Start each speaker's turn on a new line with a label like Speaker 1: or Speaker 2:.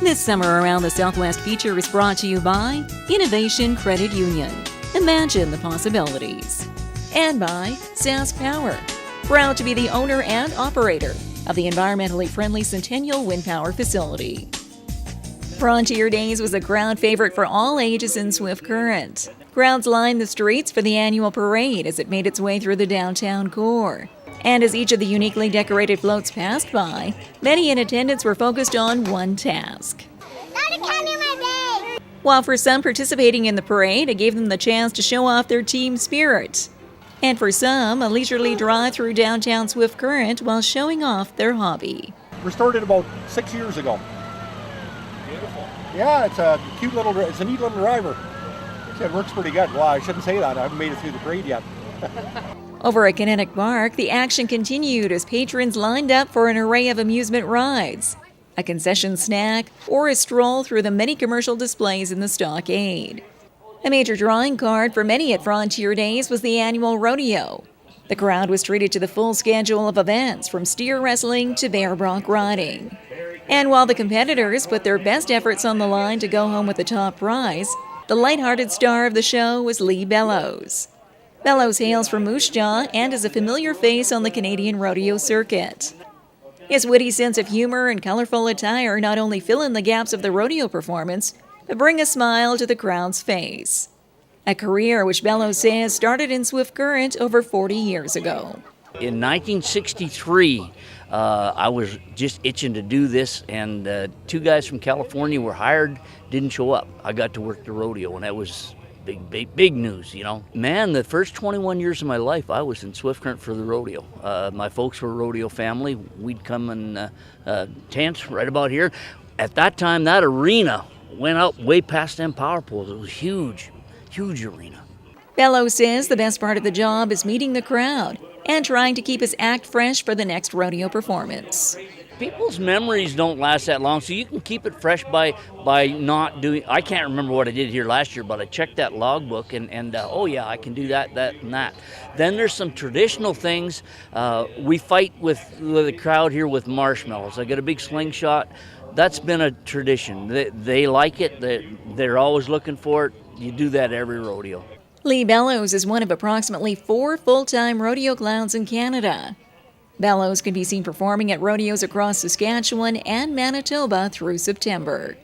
Speaker 1: This summer Around the Southwest feature is brought to you by Innovation Credit Union. Imagine the possibilities. And by Sask Power, proud to be the owner and operator of the environmentally friendly Centennial Wind Power Facility. Frontier Days was a crowd favorite for all ages in Swift Current. Crowds lined the streets for the annual parade as it made its way through the downtown core. And as each of the uniquely decorated floats passed by, many in attendance were focused on one task. While for some participating in the parade, it gave them the chance to show off their team spirit. And for some, a leisurely drive through downtown Swift Current while showing off their hobby.
Speaker 2: We started about 6 years ago.
Speaker 3: Beautiful.
Speaker 2: Yeah, it's a neat little driver. It works pretty good. Well, I shouldn't say that. I haven't made it through the parade yet.
Speaker 1: Over at Kinetic Park, the action continued as patrons lined up for an array of amusement rides, a concession snack, or a stroll through the many commercial displays in the stockade. A major drawing card for many at Frontier Days was the annual rodeo. The crowd was treated to the full schedule of events from steer wrestling to bear bronc riding. And while the competitors put their best efforts on the line to go home with the top prize, the lighthearted star of the show was Lee Bellows. Bellows hails from Moose Jaw and is a familiar face on the Canadian rodeo circuit. His witty sense of humor and colorful attire not only fill in the gaps of the rodeo performance, but bring a smile to the crowd's face. A career which Bellows says started in Swift Current over 40 years ago.
Speaker 3: In 1963, I was just itching to do this, and two guys from California were hired, didn't show up. I got to work the rodeo, and that was big news, you know. Man, the first 21 years of my life, I was in Swift Current for the rodeo. My folks were a rodeo family. We'd come in tents right about here. At that time, that arena went out way past them power poles. It was huge arena.
Speaker 1: Bellows says the best part of the job is meeting the crowd and trying to keep his act fresh for the next rodeo performance.
Speaker 3: People's memories don't last that long, so you can keep it fresh by not doing. I can't remember what I did here last year, but I checked that logbook and oh yeah, I can do that, and that. Then there's some traditional things. We fight with the crowd here with marshmallows. I got a big slingshot. That's been a tradition. They like it. They're always looking for it. You do that every rodeo.
Speaker 1: Lee Bellows is one of approximately 4 full-time rodeo clowns in Canada. Bellows can be seen performing at rodeos across Saskatchewan and Manitoba through September.